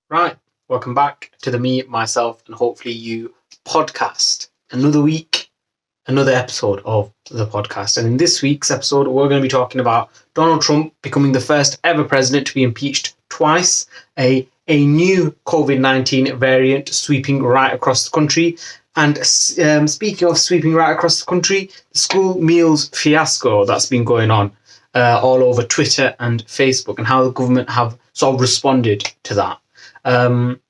Right, welcome back to the Me, Myself, and Hopefully You podcast. Another week, another episode of the podcast. And in this week's episode, we're going to be talking about Donald Trump becoming the first ever president to be impeached twice, a new COVID-19 variant sweeping right across the country. And speaking of sweeping right across the country, the school meals fiasco that's been going on all over Twitter and Facebook, and how the government have sort of responded to that. And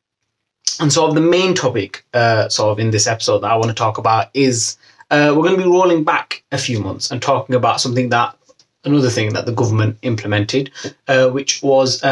sort of the main topic sort of in this episode that I want to talk about is we're going to be rolling back a few months and talking about another thing that the government implemented, which was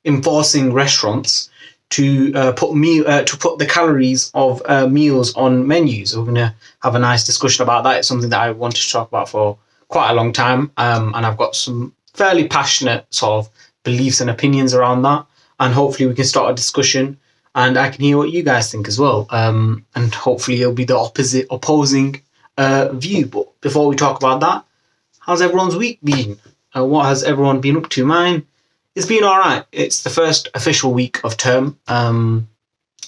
enforcing restaurants to put the calories of meals on menus. We're going to have a nice discussion about that. It's something that I wanted to talk about for quite a long time, and I've got some fairly passionate sort of beliefs and opinions around that. And hopefully we can start a discussion and I can hear what you guys think as well. And hopefully it'll be the opposing view. But before we talk about that, how's everyone's week been? What has everyone been up to? Mine, it's been all right. It's the first official week of term.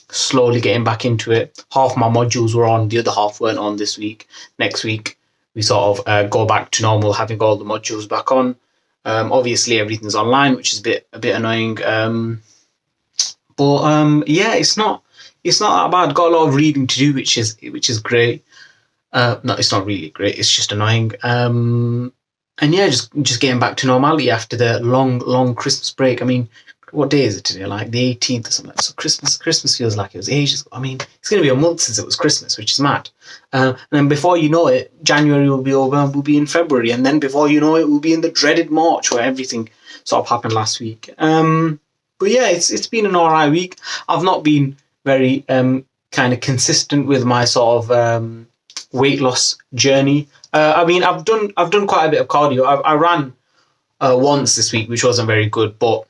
Slowly getting back into it. Half my modules were on, the other half weren't on this week. Next week, we sort of go back to normal, having all the modules back on. Obviously everything's online, which is a bit annoying. Yeah, it's not that bad. Got a lot of reading to do, which is great. No, it's not really great. It's just annoying. And yeah, just getting back to normality after the long Christmas break. I mean, what day is it today? Like the 18th or something. So Christmas feels like it was ages ago. I mean, it's going to be a month since it was Christmas, which is mad. And then before you know it, January will be over and we'll be in February. And then before you know it, we'll be in the dreaded March where everything sort of happened last week. But yeah, it's been an all right week. I've not been very kind of consistent with my sort of weight loss journey. I mean, I've done quite a bit of cardio. I ran once this week, which wasn't very good, but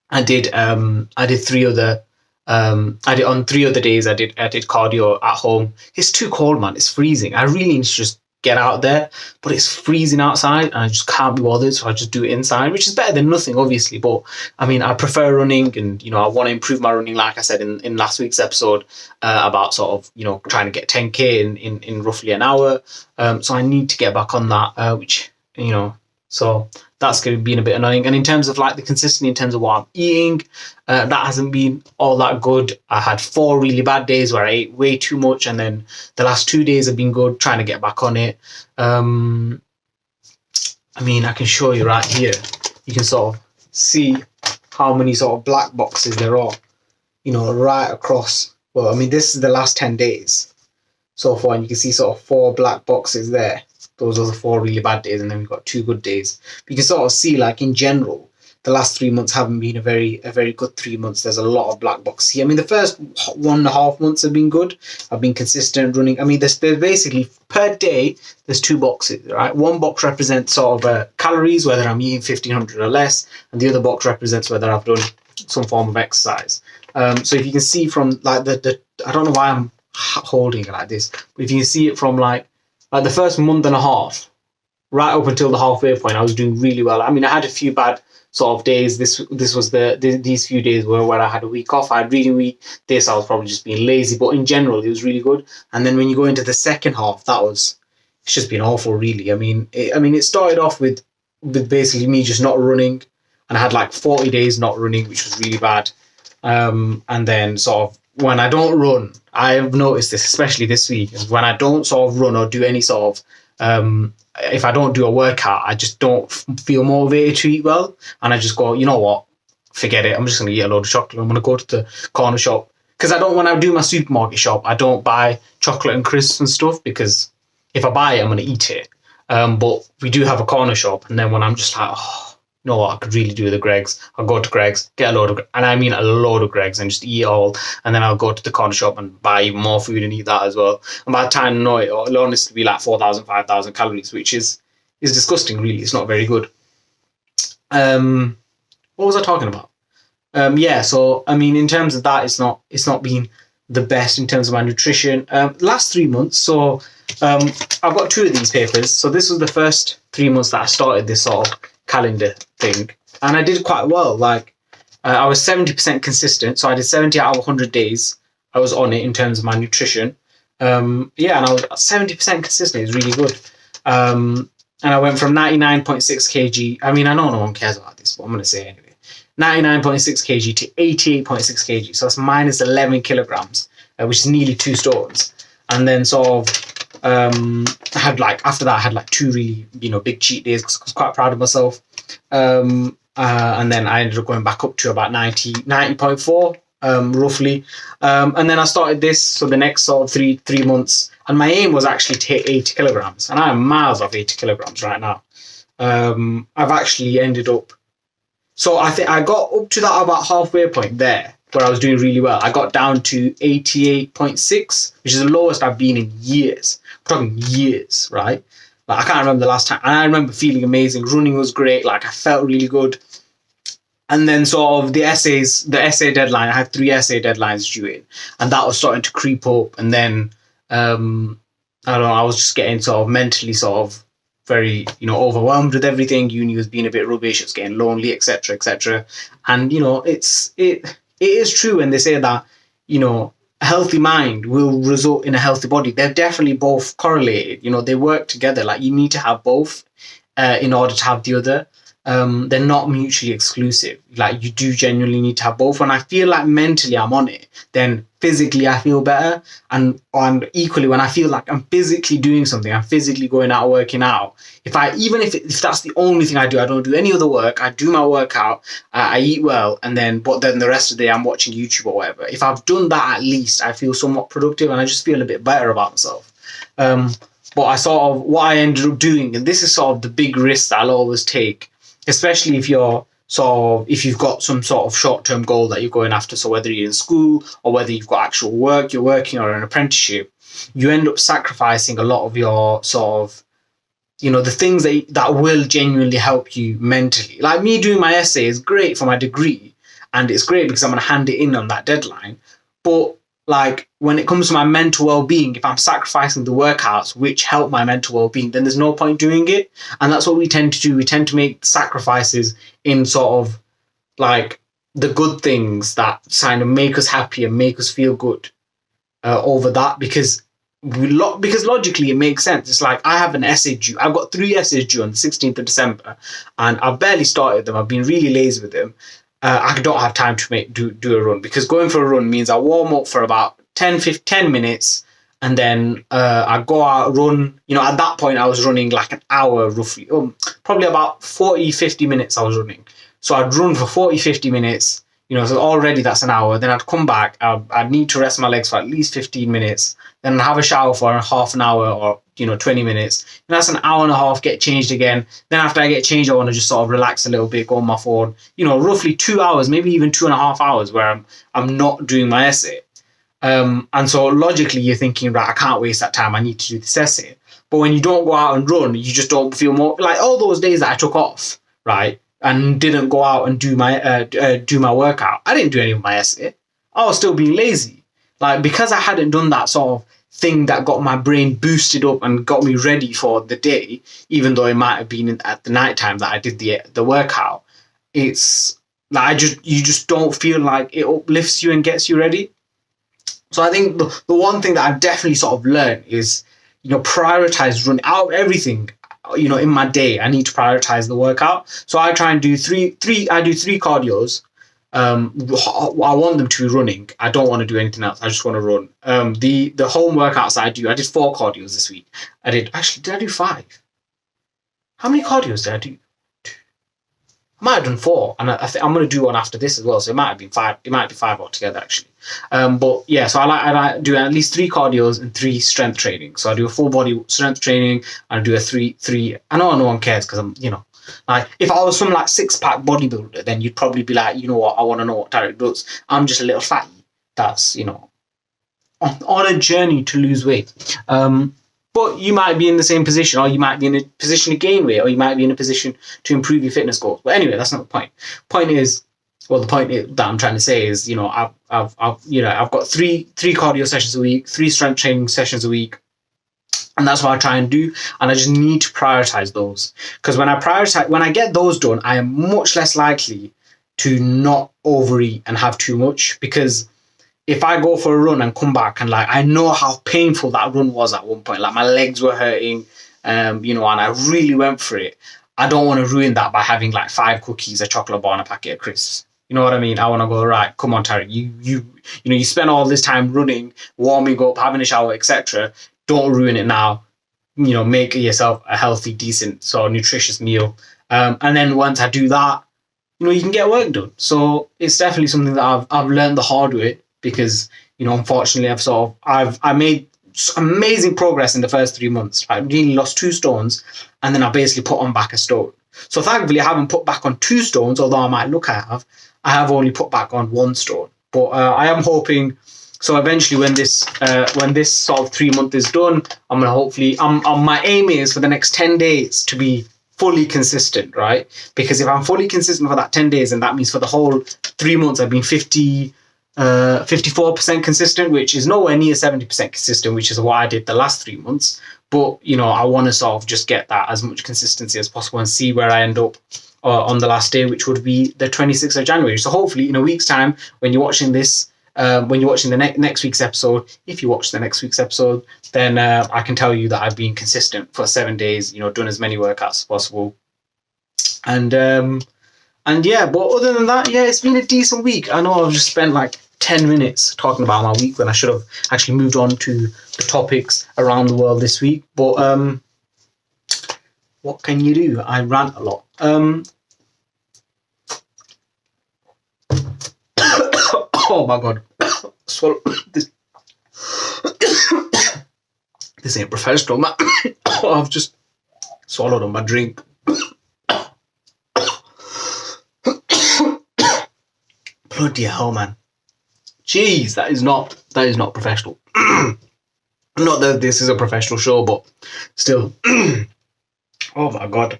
I did on 3 other days. I did cardio at home. It's too cold, man. It's freezing. I really need to just get out there, but it's freezing outside and I just can't be bothered, so I just do it inside, which is better than nothing, obviously. But I mean, I prefer running, and I want to improve my running, like I said in last week's episode, about sort of trying to get 10k in roughly an hour. So I need to get back on that, which so that's going to be a bit annoying. And in terms of like the consistency, in terms of what I'm eating, that hasn't been all that good. I had 4 really bad days where I ate way too much, and then the last 2 days have been good, trying to get back on it. I mean, I can show you right here. You can sort of see how many sort of black boxes there are, right across. Well, I mean, this is the last 10 days so far, and you can see sort of 4 black boxes there. Those are the 4 really bad days, and then we've got 2 good days. You can sort of see, like, in general, the last 3 months haven't been a very good 3 months. There's a lot of black boxes here. I mean, the first 1.5 months have been good. I've been consistent running. I mean, there's basically, per day, there's 2 boxes, right? One box represents sort of calories, whether I'm eating 1,500 or less, and the other box represents whether I've done some form of exercise. So if you can see from, like, I don't know why I'm holding it like this, but if you can see it from, like the first month and a half, right up until the halfway point, I was doing really well. I mean, I had a few bad sort of days. This was these few days where I had a week off. I had reading week. This I was probably just being lazy, but in general, it was really good. And then when you go into the second half, it's just been awful, really. I mean, it started off with basically me just not running, and I had like 40 days not running, which was really bad. And then sort of, when I don't run, I've noticed this, especially this week, is when I don't sort of run or do any sort of, if I don't do a workout, I just don't feel motivated to eat well. And I just go, you know what, forget it. I'm just going to eat a load of chocolate. I'm going to go to the corner shop. Because when I do my supermarket shop, I don't buy chocolate and crisps and stuff, because if I buy it, I'm going to eat it. But we do have a corner shop. And then when I'm just like, you know what, I could really do the Greggs. I'll go to Greggs, get a load of, and I mean a load of Greggs, and just eat it all. And then I'll go to the corner shop and buy even more food and eat that as well. And by the time I know it, it'll honestly be like 4,000, 5,000 calories, which is disgusting, really. It's not very good. What was I talking about? Yeah, so, I mean, in terms of that, it's not been the best in terms of my nutrition. Last 3 months, so I've got 2 of these papers. So this was the first 3 months that I started this sort of calendar thing, and I did quite well. Like, I was 70% consistent. So I did 70 out of 100 days. I was on it in terms of my nutrition. Yeah, and I was 70% consistent. It's really good. And I went from 99.6 kg. I mean, I know no one cares about this, but I'm going to say it anyway. 99.6 kg to 88.6 kg. So that's minus 11 kilograms, which is nearly 2 stones. And then sort of, I had like, after that, I had like 2 really, big cheat days because I was quite proud of myself. And then I ended up going back up to about 90.4, roughly. And then I started this, so the next sort of three months, and my aim was actually to hit 80 kilograms, and I am miles off 80 kilograms right now. I've actually ended up, so I think I got up to that about halfway point there, where I was doing really well. I got down to 88.6, which is the lowest I've been in years. I'm talking years, right? Like, I can't remember the last time. And I remember feeling amazing. Running was great. Like, I felt really good. And then sort of the essay deadline, I had 3 essay deadlines due in. And that was starting to creep up. And then, I don't know, I was just getting sort of mentally sort of very, overwhelmed with everything. Uni was being a bit rubbish. It was getting lonely, etc., etc. And, it is true when they say that, a healthy mind will result in a healthy body. They're definitely both correlated. They work together. Like, you need to have both in order to have the other. They're not mutually exclusive. Like, you do genuinely need to have both. When I feel like mentally I'm on it, then physically I feel better. And equally, when I feel like I'm physically doing something, I'm physically going out working out. If that's the only thing I do, I don't do any other work. I do my workout, I eat well, but then the rest of the day I'm watching YouTube or whatever. If I've done that, at least I feel somewhat productive and I just feel a bit better about myself. But what I ended up doing, and this is sort of the big risk that I'll always take, especially if you've got some sort of short-term goal that you're going after. So whether you're in school or whether you've got actual work you're working or an apprenticeship, you end up sacrificing a lot of your sort of, the things that will genuinely help you mentally. Like, me doing my essay is great for my degree, and it's great because I'm going to hand it in on that deadline. But like, when it comes to my mental well-being, if I'm sacrificing the workouts which help my mental well-being, then there's no point doing it. And that's what we tend to do. We tend to make sacrifices in sort of like the good things that kind of make us happy and make us feel good over that, because logically it makes sense. It's like, I have an essay due. I've got 3 essays due on the 16th of December, and I've barely started them. I've been really lazy with them. I don't have time to do a run, because going for a run means I warm up for about 10 minutes, and then I go out, run. At that point I was running like an hour roughly, probably about 40-50 minutes I was running. So I'd run for 40-50 minutes, so already that's an hour. Then I'd come back, I'd need to rest my legs for at least 15 minutes, then I'd have a shower for half an hour or 20 minutes. And that's an hour and a half, get changed again. Then after I get changed, I want to just sort of relax a little bit, go on my phone. Roughly 2 hours, maybe even 2.5 hours where I'm not doing my essay. And so logically you're thinking, right, I can't waste that time. I need to do this essay. But when you don't go out and run, you just don't feel more like all those days that I took off, right, and didn't go out and do my workout. I didn't do any of my essay. I was still being lazy. Like, because I hadn't done that sort of thing that got my brain boosted up and got me ready for the day, even though it might have been at the night time that I did the workout. It's like, you just don't feel like it uplifts you and gets you ready. So I think the one thing that I've definitely sort of learned is, prioritize running. Out of everything, in my day, I need to prioritize the workout. So I try and do three cardios. I want them to be running. I don't want to do anything else. I just want to run. The home workouts that I did 4 cardios this week. Did I do 5? How many cardios did I do? I might have done 4, and I think I'm going to do one after this as well. So it might have been 5. It might be 5 altogether, actually. But yeah, so I like do at least 3 cardios and 3 strength training. So I do a full body strength training, and I do a 3. I know no one cares because I'm, like, if I was some like 6-pack bodybuilder, then you'd probably be like, you know what, I want to know what Tarek does. I'm just a little fatty that's, on a journey to lose weight. But you might be in the same position, or you might be in a position to gain weight, or you might be in a position to improve your fitness goals. But anyway, that's not the point. The point that I'm trying to say is, I've got three cardio sessions a week, 3 strength training sessions a week, and that's what I try and do. And I just need to prioritize those, because when I get those done, I am much less likely to not overeat and have too much, because if I go for a run and come back and like I know how painful that run was at one point, like my legs were hurting, you know, and I really went for it. I don't want to ruin that by having like 5 cookies, a chocolate bar, and a packet of crisps. You know what I mean? I want to go, right, come on, Tarek, you know, you spend all this time running, warming up, having a shower, etc. Don't ruin it now. You know, make yourself a healthy, decent, sort of nutritious meal. And then once I do that, you know, you can get work done. So it's definitely something that I've learned the hard way, because, you know, unfortunately I made amazing progress in the first 3 months. I really lost 2 stones, and then I basically put on back a stone. So thankfully I haven't put back on 2 stones, although I might look I have only put back on 1 stone. But I am hoping, so eventually when this sort of 3 month is done, I'm gonna hopefully, my aim is for the next 10 days to be fully consistent, right? Because if I'm fully consistent for that 10 days, and that means for the whole 3 months I've been 54% consistent, which is nowhere near 70% consistent, which is what I did the last 3 months. But, you know, I want to sort of just get that as much consistency as possible and see where I end up on the last day, which would be the 26th of January. So hopefully in a week's time, when you're watching this, when you're watching the next week's episode, if you watch the next week's episode, then I can tell you that I've been consistent for 7 days, you know, done as many workouts as possible. And yeah, but other than that, yeah, it's been a decent week. I know I've just spent like 10 minutes talking about my week when I should have actually moved on to the topics around the world this week. But what can you do? I rant a lot. Oh my god. Swallow this. This ain't professional, man. I've just swallowed on my drink. Bloody hell, man. Jeez, that is not professional. Not that this is a professional show, but still. Oh my god.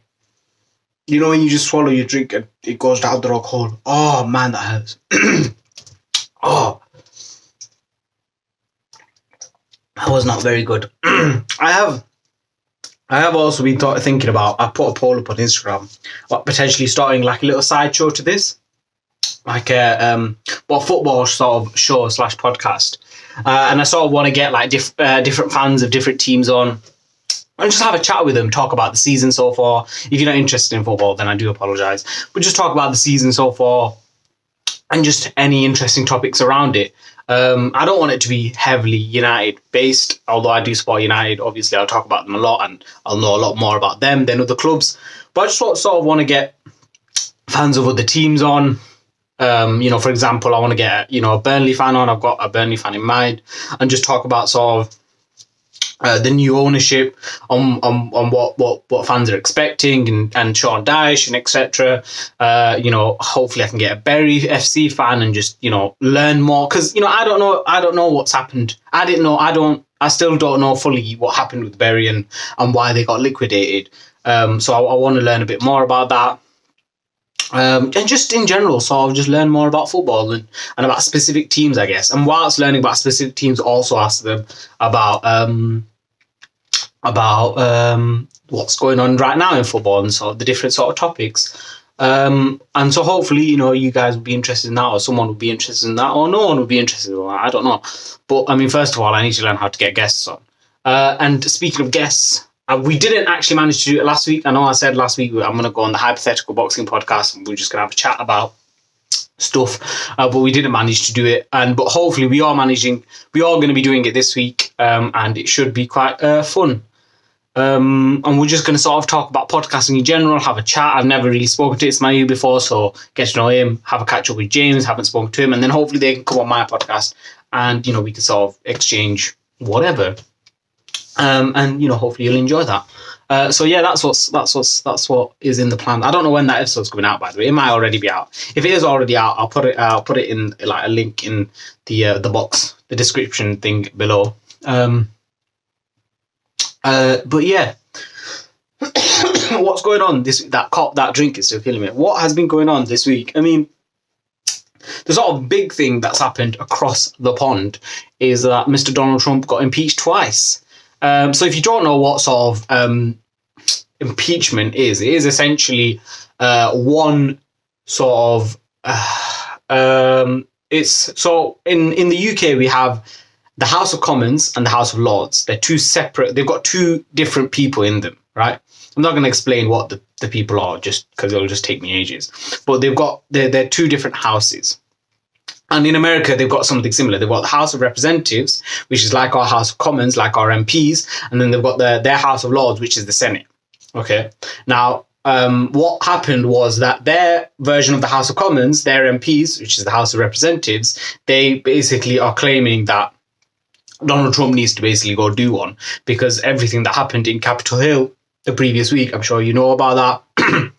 You know when you just swallow your drink and it goes down the rock hole? Oh man, that hurts. Oh. That was not very good. I have also been thinking about, I put a poll up on Instagram about potentially starting like a little sideshow to this. Like a football sort of show / podcast. And I sort of want to get like different fans of different teams on and just have a chat with them, talk about the season so far. If you're not interested in football, then I do apologise. But just talk about the season so far and just any interesting topics around it. I don't want it to be heavily United based, although I do support United. Obviously, I'll talk about them a lot and I'll know a lot more about them than other clubs. But I just sort of want to get fans of other teams on. You know, for example, I want to get, you know, a Burnley fan on. I've got a Burnley fan in mind, and just talk about sort of the new ownership on what fans are expecting and Sean Dyche and etc. You know, hopefully I can get a Bury FC fan and just, you know, learn more, because, you know, I don't know what's happened. I still don't know fully what happened with Bury and why they got liquidated. So I want to learn a bit more about that. And just in general, so I'll just learn more about football and about specific teams, I guess. And whilst learning about specific teams, also ask them about what's going on right now in football and sort of the different sort of topics. And so hopefully, you know, you guys will be interested in that, or someone will be interested in that, or no one will be interested in that. I don't know. But I mean, first of all, I need to learn how to get guests on. And speaking of guests, we didn't actually manage to do it last week. I know I said last week I'm going to go on the Hypothetical Boxing podcast and we're just going to have a chat about stuff, but we didn't manage to do it. But hopefully we are going to be doing it this week, and it should be quite fun. And we're just going to sort of talk about podcasting in general, have a chat. I've never really spoken to Ismail before, so get to know him, have a catch up with James, haven't spoken to him, and then hopefully they can come on my podcast and, you know, we can sort of exchange whatever. And, you know, hopefully you'll enjoy that. So yeah, that's what is in the plan. I don't know when that episode's coming out, by the way. It might already be out. If it is already out, I'll put it in like a link in the box, the description thing below. But yeah, what's going on that drink is still killing me. What has been going on this week? I mean, the sort of big thing that's happened across the pond is that Mr. Donald Trump got impeached twice. So if you don't know what sort of impeachment is, it is essentially one sort of It's so in the UK we have the House of Commons and the House of Lords. They're two separate. They've got two different people in them, right? I'm not going to explain what the people are, just because it'll just take me ages. But they're two different houses. And in America, they've got something similar. They've got the House of Representatives, which is like our House of Commons, like our MPs, and then they've got their House of Lords, which is the Senate. Okay. Now, what happened was that their version of the House of Commons, their MPs, which is the House of Representatives, they basically are claiming that Donald Trump needs to basically go do one, because everything that happened in Capitol Hill the previous week, I'm sure you know about that.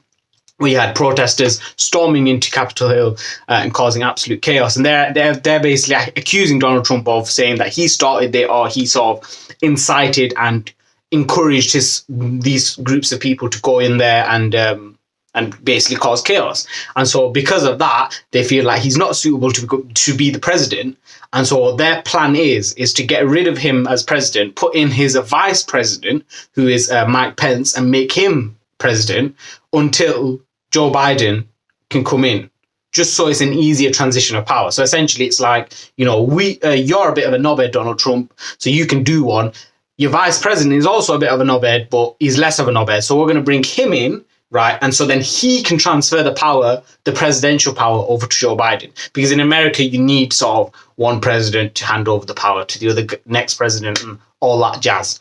We had protesters storming into Capitol Hill and causing absolute chaos, and they're basically accusing Donald Trump of saying that he started it, or he sort of incited and encouraged these groups of people to go in there and basically cause chaos. And so because of that, they feel like he's not suitable to be the president. And so their plan is to get rid of him as president, put in his vice president, who is Mike Pence, and make him president until Joe Biden can come in, just so it's an easier transition of power. So essentially it's like, you're a bit of a knobhead, Donald Trump, so you can do one. Your vice president is also a bit of a knobhead, but he's less of a knobhead. So we're going to bring him in, right? And so then he can transfer the presidential power over to Joe Biden. Because in America, you need sort of one president to hand over the power to the other next president and all that jazz.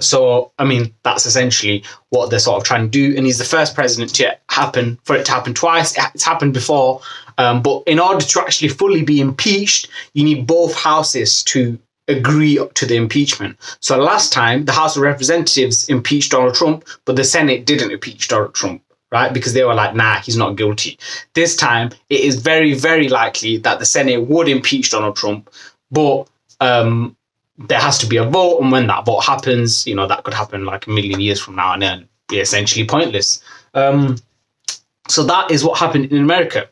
So, I mean, that's essentially what they're sort of trying to do. And he's the first president for it to happen twice. It's happened before. But in order to actually fully be impeached, you need both houses to agree to the impeachment. So last time, the House of Representatives impeached Donald Trump, but the Senate didn't impeach Donald Trump, right? Because they were like, nah, he's not guilty. This time, it is very, very likely that the Senate would impeach Donald Trump, but there has to be a vote, and when that vote happens, that could happen like a million years from now, and then be essentially pointless. So that is what happened in America.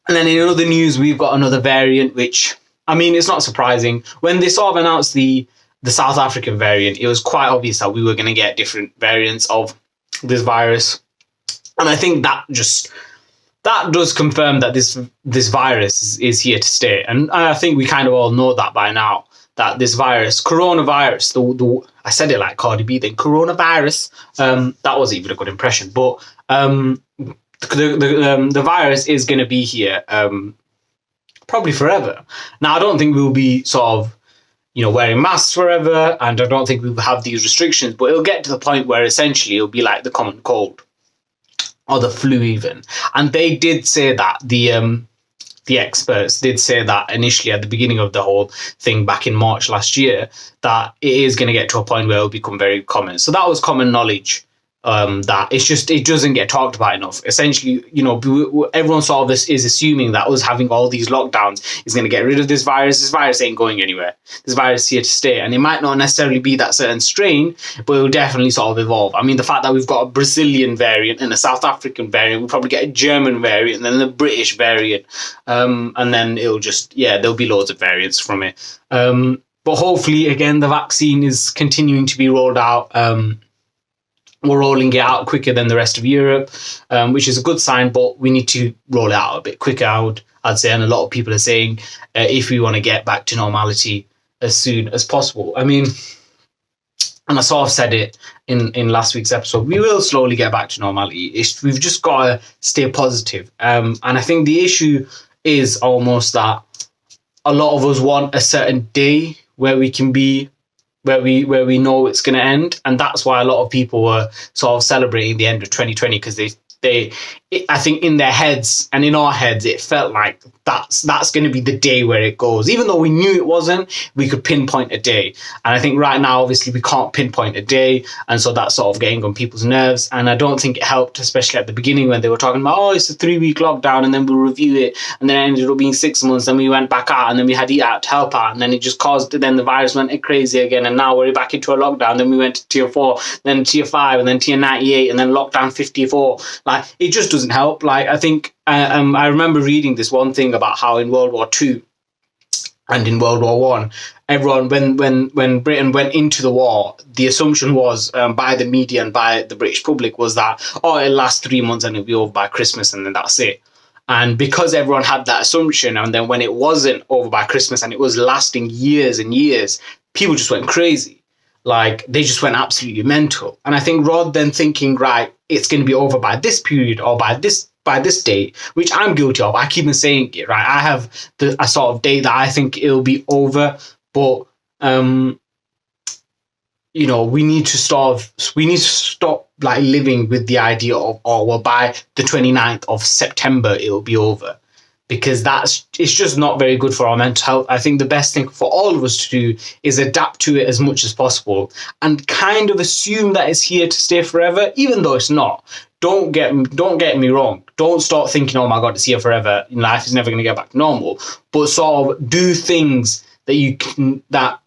And then in other news, we've got another variant, which, I mean, it's not surprising. When they sort of announced the South African variant, it was quite obvious that we were going to get different variants of this virus. And I think that does confirm that this virus is here to stay. And I think we kind of all know that by now, that this virus, coronavirus, I said it like Cardi B then, coronavirus, that wasn't even a good impression, but the virus is going to be here probably forever. Now, I don't think we'll be sort of, wearing masks forever, and I don't think we'll have these restrictions, but it'll get to the point where essentially it'll be like the common cold or the flu even. And they did say that, the experts did say that initially at the beginning of the whole thing back in March last year, that it is going to get to a point where it'll become very common. So that was common knowledge. That it doesn't get talked about enough. Essentially, everyone sort of is assuming that us having all these lockdowns is going to get rid of this virus. This virus ain't going anywhere. This virus is here to stay, and it might not necessarily be that certain strain, but it will definitely sort of evolve. I mean, the fact that we've got a Brazilian variant and a South African variant, we'll probably get a German variant and then the British variant, and then it'll just there'll be loads of variants from it. But hopefully, again, the vaccine is continuing to be rolled out. We're rolling it out quicker than the rest of Europe, which is a good sign, but we need to roll it out a bit quicker, I'd say. And a lot of people are saying if we want to get back to normality as soon as possible. I mean, and I sort of said it in last week's episode, we will slowly get back to normality. We've just got to stay positive. And I think the issue is almost that a lot of us want a certain day where we can be, where we know it's going to end, and that's why a lot of people were sort of celebrating the end of 2020, because I think in their heads and in our heads it felt like that's going to be the day where it goes, even though we knew it wasn't. We could pinpoint a day, and I think right now obviously we can't pinpoint a day, and so that's sort of getting on people's nerves. And I don't think it helped, especially at the beginning when they were talking about, it's a 3-week lockdown and then we'll review it, and then it ended up being 6 months, then we went back out, and then we had Eat Out to Help Out, and then it just then the virus went crazy again, and now we're back into a lockdown. Then we went to tier 4, then tier 5, and then tier 98, and then lockdown 54. Like, it just doesn't help. Like, I think I remember reading this one thing about how in World War II, And in World War One, everyone, when Britain went into the war, the assumption was by the media and by the British public was that, oh, it'll last 3 months and it'll be over by Christmas and then that's it. And because everyone had that assumption, and then when it wasn't over by Christmas and it was lasting years and years, people just went crazy. Like, they just went absolutely mental. And I think rather than thinking, right, it's going to be over by this period or by this date, which I'm guilty of, I keep on saying it, right? I have a sort of date that I think it'll be over, but we need to stop like living with the idea of, oh, well, by the 29th of September it'll be over, because it's just not very good for our mental health. I think the best thing for all of us to do is adapt to it as much as possible and kind of assume that it's here to stay forever, even though it's not. Don't get me wrong. Don't start thinking, oh my God, it's here forever. Life is never going to get back to normal. But sort of do things that you can, that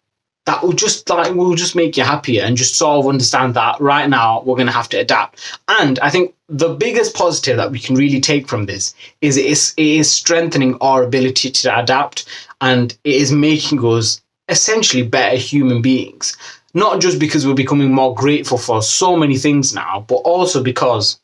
will just make you happier, and just sort of understand that right now we're going to have to adapt. And I think the biggest positive that we can really take from this is it is strengthening our ability to adapt, and it is making us essentially better human beings. Not just because we're becoming more grateful for so many things now, but also because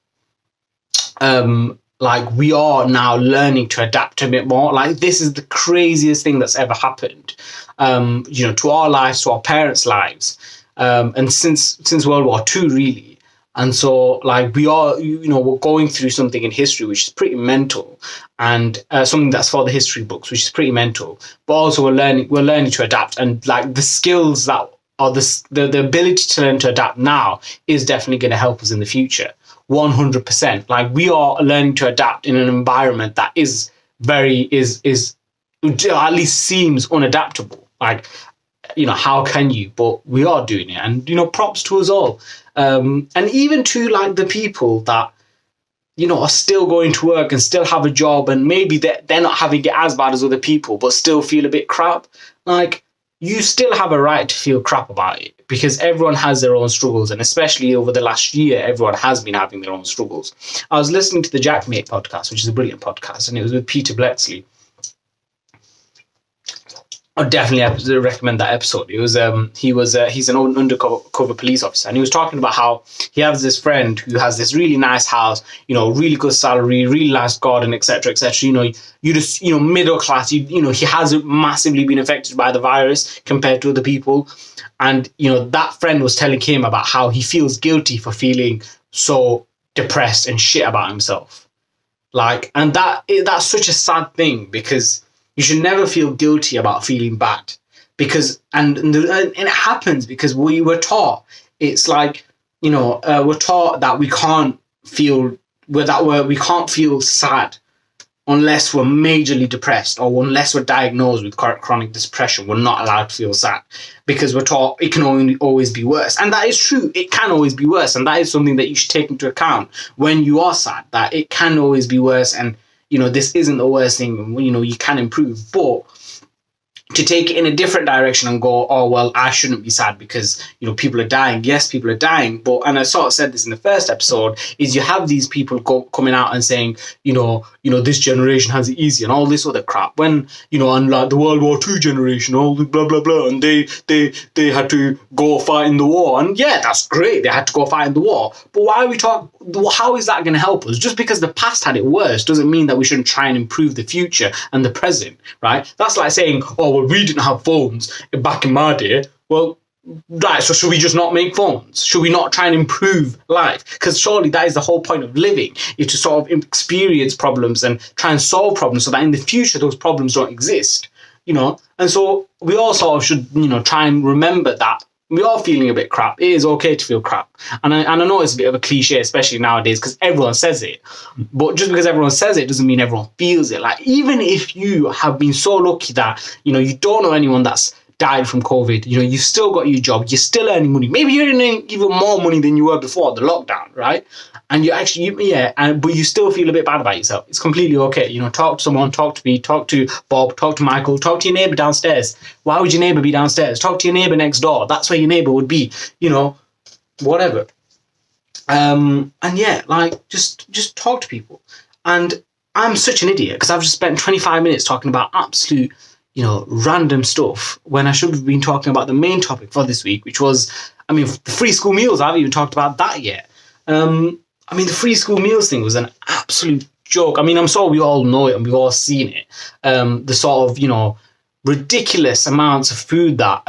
we are now learning to adapt a bit more. Like, this is the craziest thing that's ever happened, to our lives, to our parents' lives, and since World War II, really. And so, like, we are, we're going through something in history which is pretty mental, and something that's for the history books, which is pretty mental. But also, we're learning to adapt, and like the skills that are the ability to learn to adapt now is definitely going to help us in the future. 100%. Like, we are learning to adapt in an environment that is at least seems unadaptable. Like, how can you? But we are doing it, and props to us all. And even to like the people that are still going to work and still have a job, and maybe they're not having it as bad as other people, but still feel a bit crap. Like, you still have a right to feel crap about it, because everyone has their own struggles, and especially over the last year, everyone has been having their own struggles. I was listening to the Jackmate podcast, which is a brilliant podcast, and it was with Peter Blexley. I'd definitely recommend that episode. It was he's an undercover police officer, and he was talking about how he has this friend who has this really nice house, really good salary, really nice garden, etc., etc. You just middle class. He hasn't massively been affected by the virus compared to other people, and that friend was telling him about how he feels guilty for feeling so depressed and shit about himself. Like, and that's such a sad thing, because you should never feel guilty about feeling bad, because and it happens because we were taught, it's like, we're taught that we can't feel sad unless we're majorly depressed, or unless we're diagnosed with chronic depression. We're not allowed to feel sad, because we're taught it can always be worse. And that is true. It can always be worse. And that is something that you should take into account when you are sad, that it can always be worse. And this isn't the worst thing, you can improve. But to take it in a different direction and go, oh, well, I shouldn't be sad because, people are dying. Yes, people are dying. But, and I sort of said this in the first episode, is you have these people coming out and saying, this generation has it easy and all this other crap. When, unlike the World War II generation, all the blah, blah, blah, and they had to go fight in the war. And yeah, that's great. They had to go fight in the war. But why are we talking? How is that going to help us? Just because the past had it worse doesn't mean that we shouldn't try and improve the future and the present, right? That's like saying, oh, well, we didn't have phones back in my day. Well, right, so should we just not make phones? Should we not try and improve life? Because surely that is the whole point of living, is to sort of experience problems and try and solve problems so that in the future those problems don't exist, And so we all sort of should, try and remember that we are feeling a bit crap. It is okay to feel crap. And I know it's a bit of a cliche, especially nowadays, because everyone says it. But just because everyone says it doesn't mean everyone feels it. Like, even if you have been so lucky that, you don't know anyone that's died from COVID, you've still got your job, you're still earning money. Maybe you're earning even more money than you were before the lockdown, right? And you actually, but you still feel a bit bad about yourself. It's completely okay. Talk to someone, talk to me, talk to Bob, talk to Michael, talk to your neighbour downstairs. Why would your neighbour be downstairs? Talk to your neighbour next door. That's where your neighbour would be, whatever. And yeah, like, just talk to people. And I'm such an idiot because I've just spent 25 minutes talking about absolute, random stuff when I should have been talking about the main topic for this week, which was, the free school meals. I haven't even talked about that yet. The free school meals thing was an absolute joke. I'm sure we all know it and we've all seen it. The sort of, ridiculous amounts of food that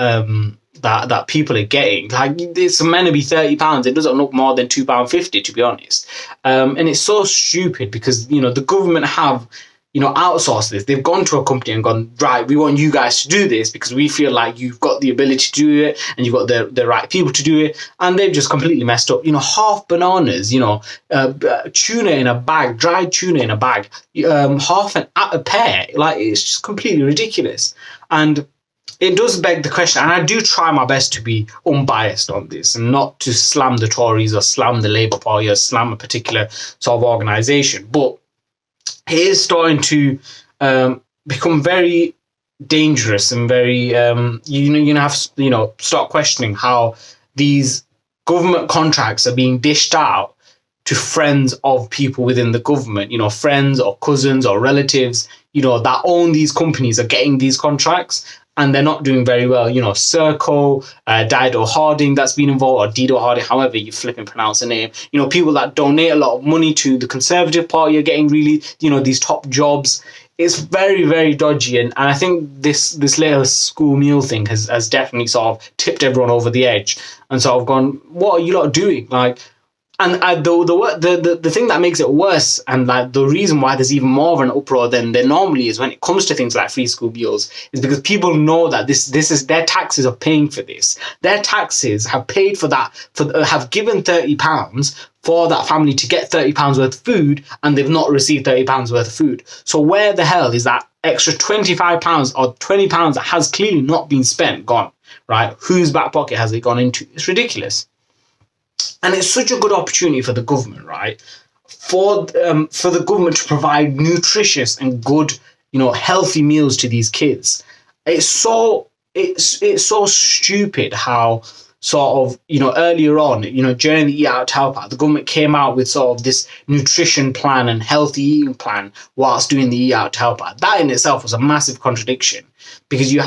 that people are getting. Like, it's meant to be £30. It doesn't look more than £2.50, to be honest. And it's so stupid because, the government have, outsourced this. They've gone to a company and gone, right, we want you guys to do this because we feel like you've got the ability to do it and you've got the right people to do it. And they've just completely messed up. Half bananas, tuna in a bag, dried tuna in a bag, half a pear. Like, it's just completely ridiculous. And it does beg the question, and I do try my best to be unbiased on this and not to slam the Tories or slam the Labour Party or slam a particular sort of organisation, but it is starting to become very dangerous and very, you have to, start questioning how these government contracts are being dished out to friends of people within the government, friends or cousins or relatives, that own these companies are getting these contracts and they're not doing very well. Serco, Dido Harding that's been involved, or Dido Harding, however you flipping pronounce the name. People that donate a lot of money to the Conservative Party are getting really, these top jobs. It's very, very dodgy. And I think this little school meal thing has definitely sort of tipped everyone over the edge. And so I've gone, what are you lot doing? Like, and the thing that makes it worse, and like the reason why there's even more of an uproar than there normally is when it comes to things like free school meals, is because people know that this is their taxes are paying for this. Their taxes have paid for that, have given £30 for that family to get £30 worth of food, and they've not received £30 worth of food. So where the hell is that extra £25 or £20 that has clearly not been spent gone, right? Whose back pocket has it gone into? It's ridiculous. And it's such a good opportunity for the government, right? For the government to provide nutritious and good, healthy meals to these kids. It's so stupid how sort of, earlier on, during the Eat Out to Help Out, the government came out with sort of this nutrition plan and healthy eating plan whilst doing the Eat Out to Help Out. That in itself was a massive contradiction because the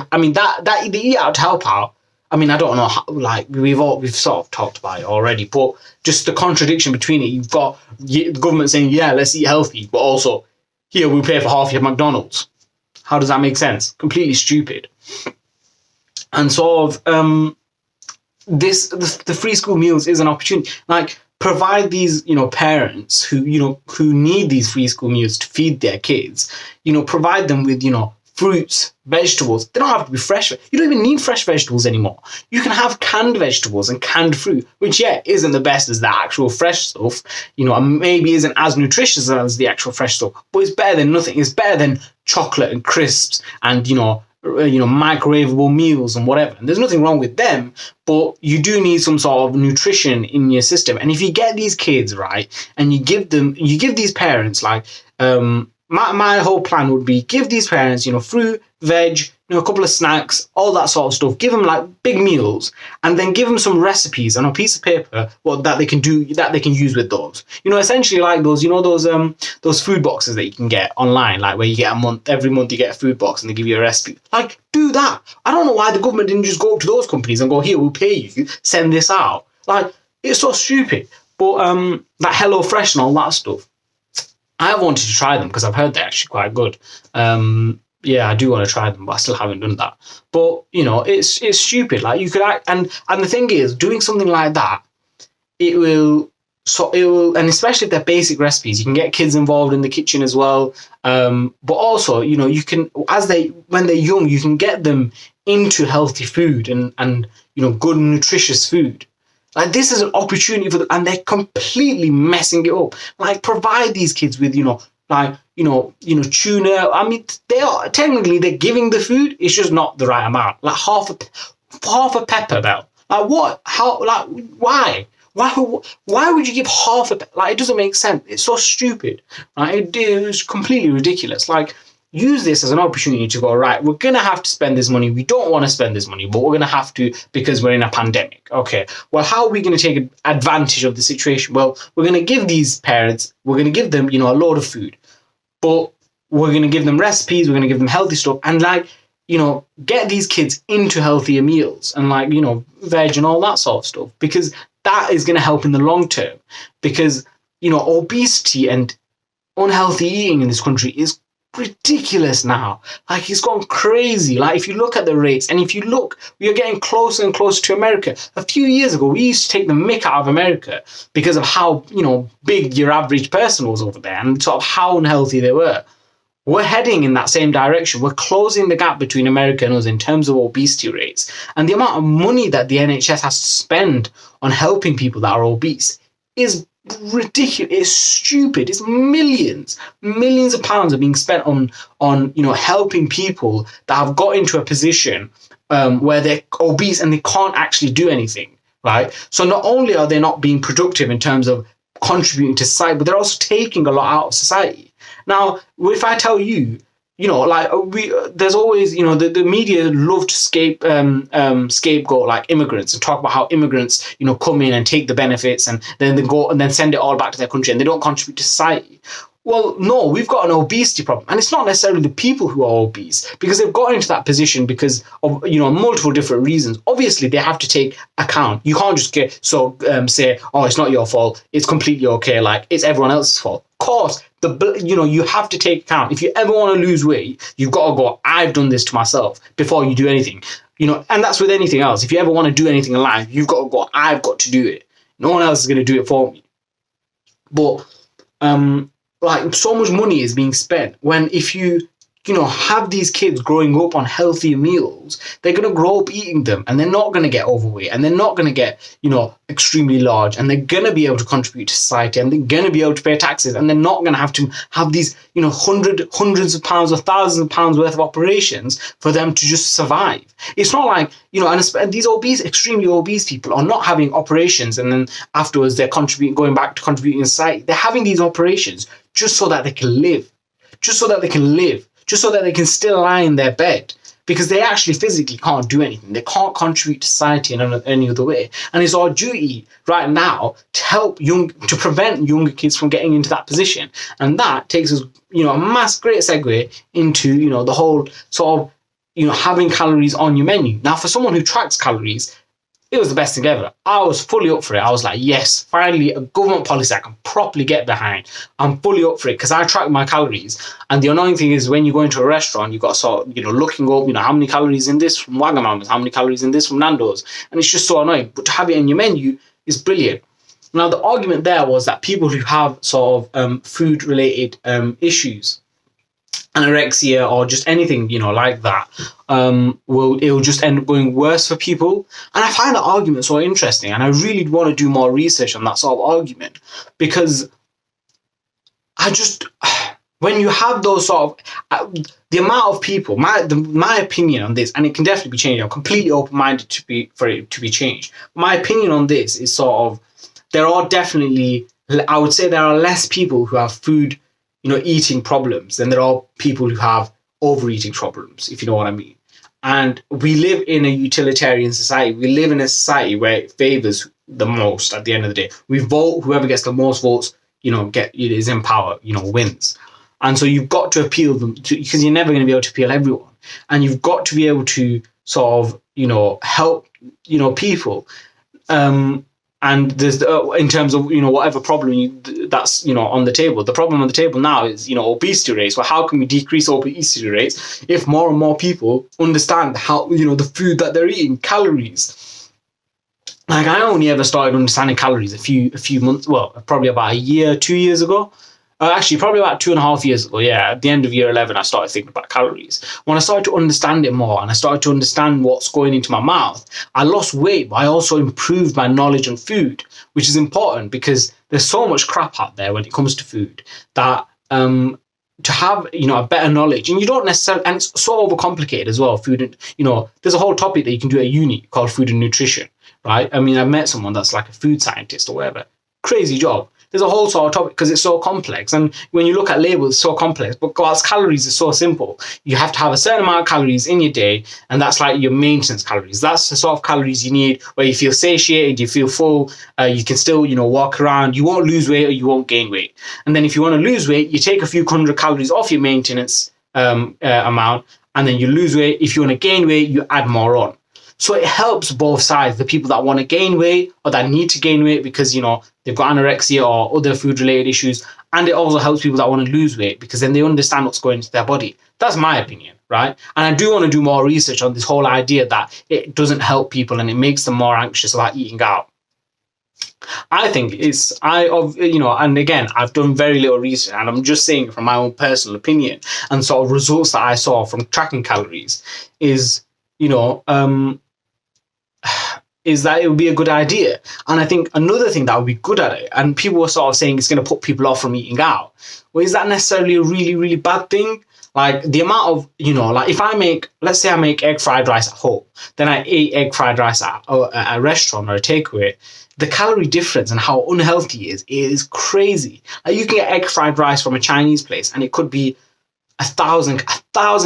Eat Out to Help Out, I don't know how, like, we've sort of talked about it already, but just the contradiction between it, you've got the government saying, yeah, let's eat healthy, but also, here, we'll pay for half your McDonald's. How does that make sense? Completely stupid. And sort of, the free school meals is an opportunity. Like, provide these, parents who need these free school meals to feed their kids, provide them with, fruits, vegetables. They don't have to be fresh. You don't even need fresh vegetables anymore. You can have canned vegetables and canned fruit, which, isn't the best as the actual fresh stuff, and maybe isn't as nutritious as the actual fresh stuff, but it's better than nothing. It's better than chocolate and crisps and, microwavable meals and whatever. And there's nothing wrong with them, but you do need some sort of nutrition in your system. And if you get these kids, right, and you give these parents, like, my whole plan would be give these parents, fruit, veg, a couple of snacks, all that sort of stuff. Give them like big meals, and then give them some recipes on a piece of paper that they can use with those. Essentially like those food boxes that you can get online, like where you get every month you get a food box and they give you a recipe. Like, do that. I don't know why the government didn't just go up to those companies and go, here, we'll pay you, send this out. Like, it's so stupid. But like Hello Fresh and all that stuff, I have wanted to try them because I've heard they're actually quite good. I do want to try them, but I still haven't done that. But it's stupid. Like, you could and the thing is, doing something like that, it will, and especially if they're basic recipes, you can get kids involved in the kitchen as well. But also, you can, when they're young, you can get them into healthy food and good nutritious food. Like, this is an opportunity for them, and they're completely messing it up. Like, provide these kids with, tuna. They're giving the food. It's just not the right amount. Like half a pepper bell. Like, what? How? Like, why? Why would you give half a? Like, it doesn't make sense. It's so stupid. Right? It was completely ridiculous. Like, use this as an opportunity to go, right, we're going to have to spend this money. We don't want to spend this money, but we're going to have to because we're in a pandemic. Okay, well, how are we going to take advantage of the situation? Well, we're going to give these parents, we're going to give them, a load of food, but we're going to give them recipes, we're going to give them healthy stuff. And like, get these kids into healthier meals and like, veg and all that sort of stuff, because that is going to help in the long term. Because, obesity and unhealthy eating in this country is ridiculous now. Like, it's gone crazy. Like, if you look at the rates, and if you look, we are getting closer and closer to America. A few years ago, we used to take the mick out of America because of how, big your average person was over there and sort of how unhealthy they were. We're heading in that same direction. We're closing the gap between America and us in terms of obesity rates. And the amount of money that the NHS has to spend on helping people that are obese is ridiculous. It's stupid. It's millions of pounds are being spent on helping people that have got into a position where they're obese and they can't actually do anything, right? So not only are they not being productive in terms of contributing to society, but they're also taking a lot out of society. Now, if I tell you, there's always, the media love to scapegoat like immigrants and talk about how immigrants, come in and take the benefits and then they go and then send it all back to their country and they don't contribute to society. Well, no, we've got an obesity problem, and it's not necessarily the people who are obese, because they've got into that position because of multiple different reasons. Obviously, they have to take account. You can't just say, oh, it's not your fault. It's completely okay. Like, it's everyone else's fault. Of course, you have to take account. If you ever want to lose weight, you've got to go, I've done this to myself before you do anything. And that's with anything else. If you ever want to do anything in life, you've got to go, I've got to do it. No one else is going to do it for me. But so much money is being spent when if you have these kids growing up on healthier meals, they're going to grow up eating them, and they're not going to get overweight, and they're not going to get, extremely large, and they're going to be able to contribute to society, and they're going to be able to pay taxes, and they're not going to have these, hundreds of pounds or thousands of pounds worth of operations for them to just survive. It's not like, and these extremely obese people are not having operations, and then afterwards they're going back to contributing to society. They're having these operations just so that they can live, just so that they can still lie in their bed, because they actually physically can't do anything. They can't contribute to society in any other way. And it's our duty right now to help to prevent younger kids from getting into that position. And that takes us, a great segue into, the whole sort of, having calories on your menu. Now, for someone who tracks calories, it was the best thing ever. I was fully up for it. I was like, yes, finally a government policy I can properly get behind. I'm fully up for it because I track my calories. And the annoying thing is when you go into a restaurant, you've got to sort of, looking up, how many calories in this from Wagamama's, how many calories in this from Nando's. And it's just so annoying. But to have it in your menu is brilliant. Now, the argument there was that people who have sort of food-related issues, anorexia or just anything, like that, it'll just end up going worse for people. And I find that argument so interesting, and I really want to do more research on that sort of argument, because when you have those sort of, the amount of people, my opinion on this, and it can definitely be changed, I'm completely open-minded for it to be changed. My opinion on this is sort of, I would say there are less people who have food eating problems than there are people who have overeating problems, if you know what I mean. And we live in a utilitarian society. We live in a society where it favors the most at the end of the day. We vote, whoever gets the most votes, is in power, wins. And so you've got to appeal them because you're never going to be able to appeal everyone. And you've got to be able to sort of, help, people. And there's in terms of whatever problem that's on the table. The problem on the table now is obesity rates. Well, how can we decrease obesity rates if more and more people understand how the food that they're eating, calories? Like, I only ever started understanding calories a few months, well, probably about a year, 2 years ago. Actually, probably about 2.5 years ago, yeah. At the end of year 11, I started thinking about calories. When I started to understand it more and I started to understand what's going into my mouth, I lost weight, but I also improved my knowledge on food, which is important because there's so much crap out there when it comes to food that to have, a better knowledge, and you don't necessarily, and it's so overcomplicated as well, food, and, there's a whole topic that you can do at uni called food and nutrition, right? I mean, I've met someone that's like a food scientist or whatever. Crazy job. There's a whole sort of topic because it's so complex. And when you look at labels, it's so complex. But whilst calories is so simple, you have to have a certain amount of calories in your day. And that's like your maintenance calories. That's the sort of calories you need where you feel satiated, you feel full, you can still, walk around. You won't lose weight or you won't gain weight. And then if you want to lose weight, you take a few hundred calories off your maintenance amount and then you lose weight. If you want to gain weight, you add more on. So it helps both sides, the people that want to gain weight or that need to gain weight because, they've got anorexia or other food-related issues. And it also helps people that want to lose weight because then they understand what's going into their body. That's my opinion, right? And I do want to do more research on this whole idea that it doesn't help people and it makes them more anxious about eating out. I think and again, I've done very little research and I'm just saying from my own personal opinion and sort of results that I saw from tracking calories is that it would be a good idea. And I think another thing that would be good at it, and people were sort of saying it's going to put people off from eating out. Well, is that necessarily a really, really bad thing? Like the amount of, like if let's say I make egg fried rice at home, then I ate egg fried rice at a restaurant or a takeaway, the calorie difference and how unhealthy it is crazy. Like you can get egg fried rice from a Chinese place and it could be 1,000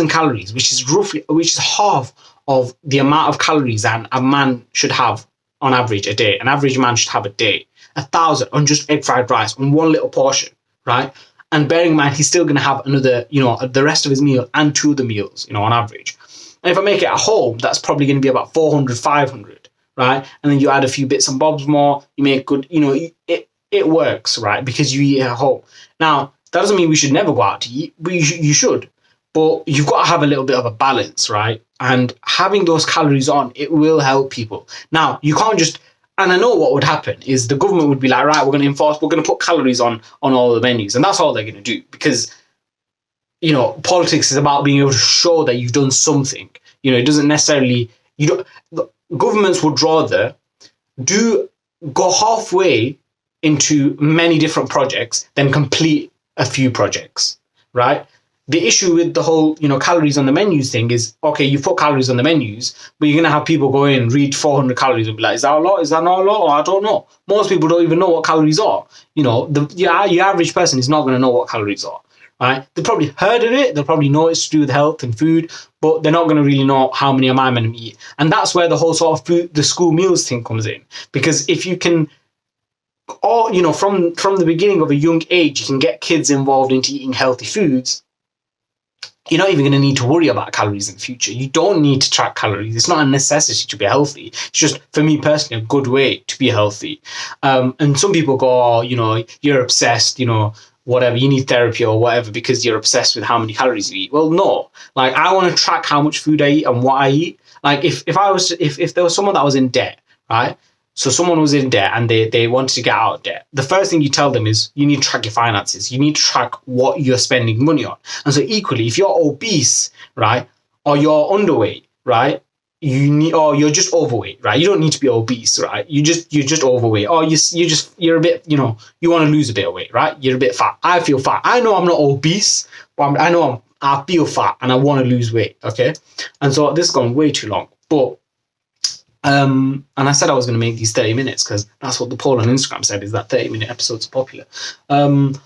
calories, which is half of the amount of calories that a man should have on average a day. An average man should have a day. 1,000 on just egg fried rice on one little portion, right? And bearing in mind, he's still going to have another, the rest of his meal and 2 other meals, on average. And if I make it at home, that's probably going to be about 400, 500, right? And then you add a few bits and bobs more, you make good, it works, right? Because you eat at home. Now, that doesn't mean we should never go out to eat. You should. But you've got to have a little bit of a balance, right? And having those calories on, it will help people. Now, you can't just, and I know what would happen is the government would be like, right, we're going to put calories on all the menus. And that's all they're going to do because, politics is about being able to show that you've done something. It doesn't necessarily, governments would rather go halfway into many different projects than complete a few projects, right? The issue with the whole, calories on the menus thing is, okay, you put calories on the menus, but you're going to have people go in, read 400 calories and be like, is that a lot? Is that not a lot? Or I don't know. Most people don't even know what calories are. Your average person is not going to know what calories are, right? They probably heard of it. They'll probably know it's to do with health and food, but they're not going to really know how many am I meant to eat. And that's where the whole sort of the school meals thing comes in. Because if you can, from the beginning of a young age, you can get kids involved into eating healthy foods, you're not even going to need to worry about calories in the future. You don't need to track calories. It's not a necessity to be healthy. It's just, for me personally, a good way to be healthy. And some people go, you're obsessed, whatever, you need therapy or whatever because you're obsessed with how many calories you eat. Well, no. Like, I want to track how much food I eat and what I eat. Like, if there was someone that was in debt, right? So someone was in debt and they wanted to get out of debt. The first thing you tell them is you need to track your finances. You need to track what you're spending money on. And so equally, if you're obese, right, or you're underweight, right, or you're just overweight, right? You don't need to be obese, right? You're just overweight, or you're a bit, you want to lose a bit of weight, right? You're a bit fat. I feel fat. I know I'm not obese, but I feel fat and I want to lose weight. Okay, and so this has gone way too long, but. And I said I was going to make these 30 minutes because that's what the poll on Instagram said, is that 30-minute episodes are popular. But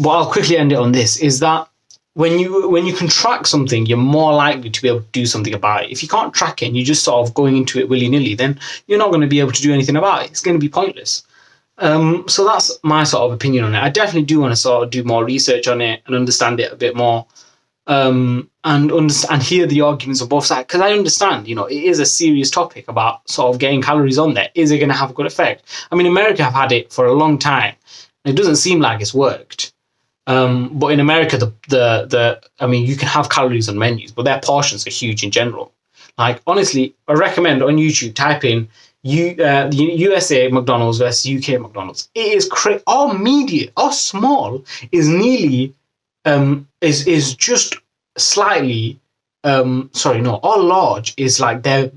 I'll quickly end it on this, is that when you can track something, you're more likely to be able to do something about it. If you can't track it and you're just sort of going into it willy-nilly, then you're not going to be able to do anything about it. It's going to be pointless. So that's my sort of opinion on it. I definitely do want to sort of do more research on it and understand it a bit more. And hear the arguments of both sides, because I understand, it is a serious topic about sort of getting calories on there. Is it going to have a good effect? I mean, America have had it for a long time. It doesn't seem like it's worked. But in America, you can have calories on menus, but their portions are huge in general. Like, honestly, I recommend on YouTube, type in the USA McDonald's versus UK McDonald's. It is our medium, our small is nearly is just slightly our large is like their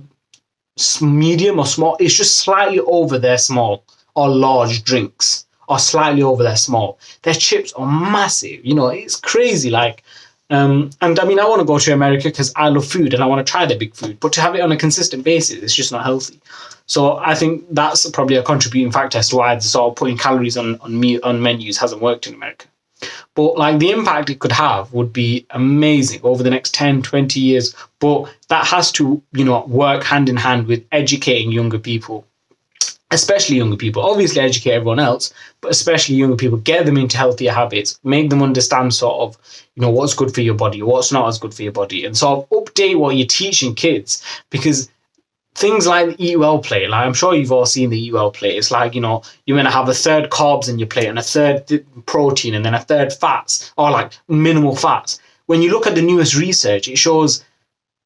medium or small. It's just slightly over their small or large drinks, or slightly over their small. Their chips are massive. It's crazy. Like, and I mean, I want to go to America because I love food and I want to try their big food, but to have it on a consistent basis, it's just not healthy. So I think that's probably a contributing factor as to why the sort of putting calories on menus hasn't worked in America. But like the impact it could have would be amazing over the next 10, 20 years. But that has to, work hand in hand with educating younger people especially younger people. Obviously educate everyone else, but especially younger people, get them into healthier habits, make them understand sort of, what's good for your body, what's not as good for your body, and sort of update what you're teaching kids. Because things like the Eat Well plate, like I'm sure you've all seen the Eat Well plate. It's like, you're going to have a third carbs in your plate and a third protein and then a third fats, or like minimal fats. When you look at the newest research, it shows,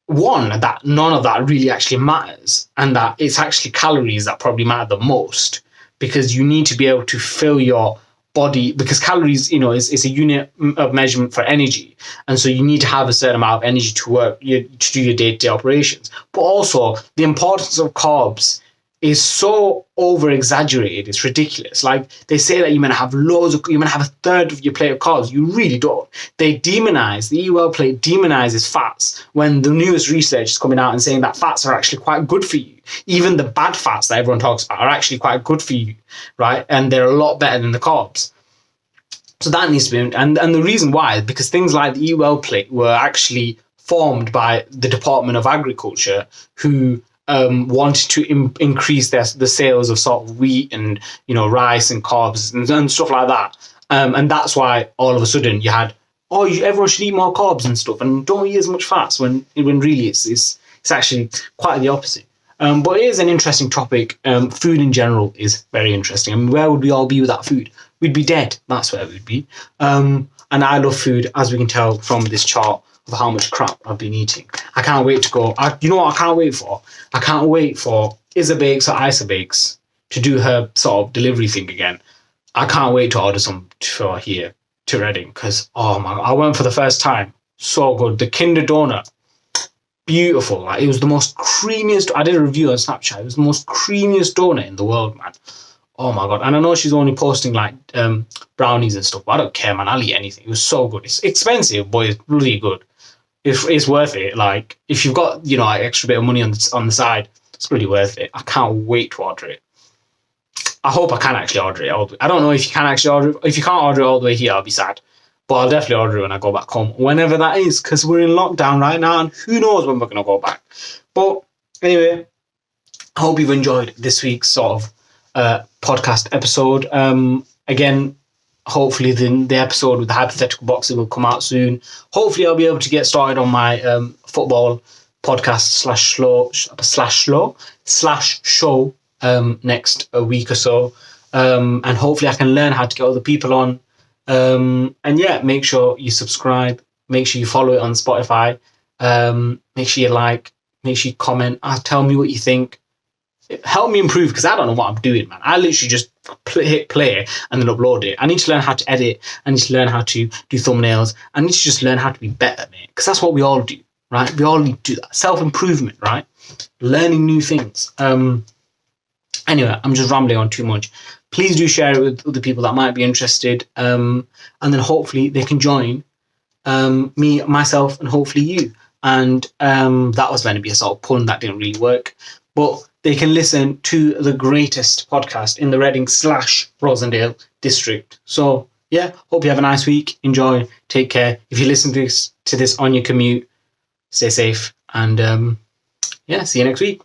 one, that none of that really actually matters, and that it's actually calories that probably matter the most, because you need to be able to fill your body, because calories, is a unit of measurement for energy, and so you need to have a certain amount of energy to work, to do your day-to-day operations. But also the importance of carbs is so over exaggerated, it's ridiculous. Like, they say that you're going to have a third of your plate of carbs. You really don't. The Eat Well plate demonizes fats, when the newest research is coming out and saying that fats are actually quite good for you. Even the bad fats that everyone talks about are actually quite good for you, right? And they're a lot better than the carbs. So that needs to be, and the reason why is because things like the Eat Well plate were actually formed by the Department of Agriculture, who wanted to increase the sales of sort of wheat and rice and carbs and stuff like that, and that's why all of a sudden you had, everyone should eat more carbs and stuff and don't eat as much fats, when really it's actually quite the opposite. But it is an interesting topic. Food in general is very interesting. I mean, where would we all be without food? We'd be dead. That's where we'd be. And I love food, as we can tell from this chart of how much crap I've been eating. I can't wait to go. You know what I can't wait for? I can't wait for Isa Bakes or Isa Bakes to do her sort of delivery thing again. I can't wait to order some for here to Reading, because, oh my God, I went for the first time. So good. The Kinder Donut, beautiful. Like, it was the most creamiest. I did a review on Snapchat. It was the most creamiest donut in the world, man. Oh my God. And I know she's only posting like brownies and stuff, but I don't care, man. I'll eat anything. It was so good. It's expensive, but it's really good. It's worth it. Like, if you've got, like extra bit of money on the side, it's really worth it. I can't wait to order it. I hope I can actually order it. I don't know if you can actually order it. If you can't order it all the way here, I'll be sad. But I'll definitely order it when I go back home, whenever that is, because we're in lockdown right now, and who knows when we're going to go back. But anyway, I hope you've enjoyed this week's sort of podcast episode. Again, hopefully the episode with the hypothetical boxing will come out soon. Hopefully I'll be able to get started on my football podcast slash show next week or so. And hopefully I can learn how to get other people on. And yeah, make sure you subscribe. Make sure you follow it on Spotify. Make sure you like. Make sure you comment. Tell me what you think. Help me improve, because I don't know what I'm doing, man. I literally just hit play and then upload it. I need to learn how to edit. I need to learn how to do thumbnails. I need to just learn how to be better, mate. Because that's what we all do, right? We all need to do that. Self-improvement, right? Learning new things. Anyway, I'm just rambling on too much. Please do share it with other people that might be interested. And then hopefully they can join me, myself, and hopefully you. And that was meant to be a sort of pun that didn't really work. But they can listen to the greatest podcast in the Reading / Rossendale District. So, yeah, hope you have a nice week. Enjoy. Take care. If you listen to this on your commute, stay safe. And, yeah, see you next week.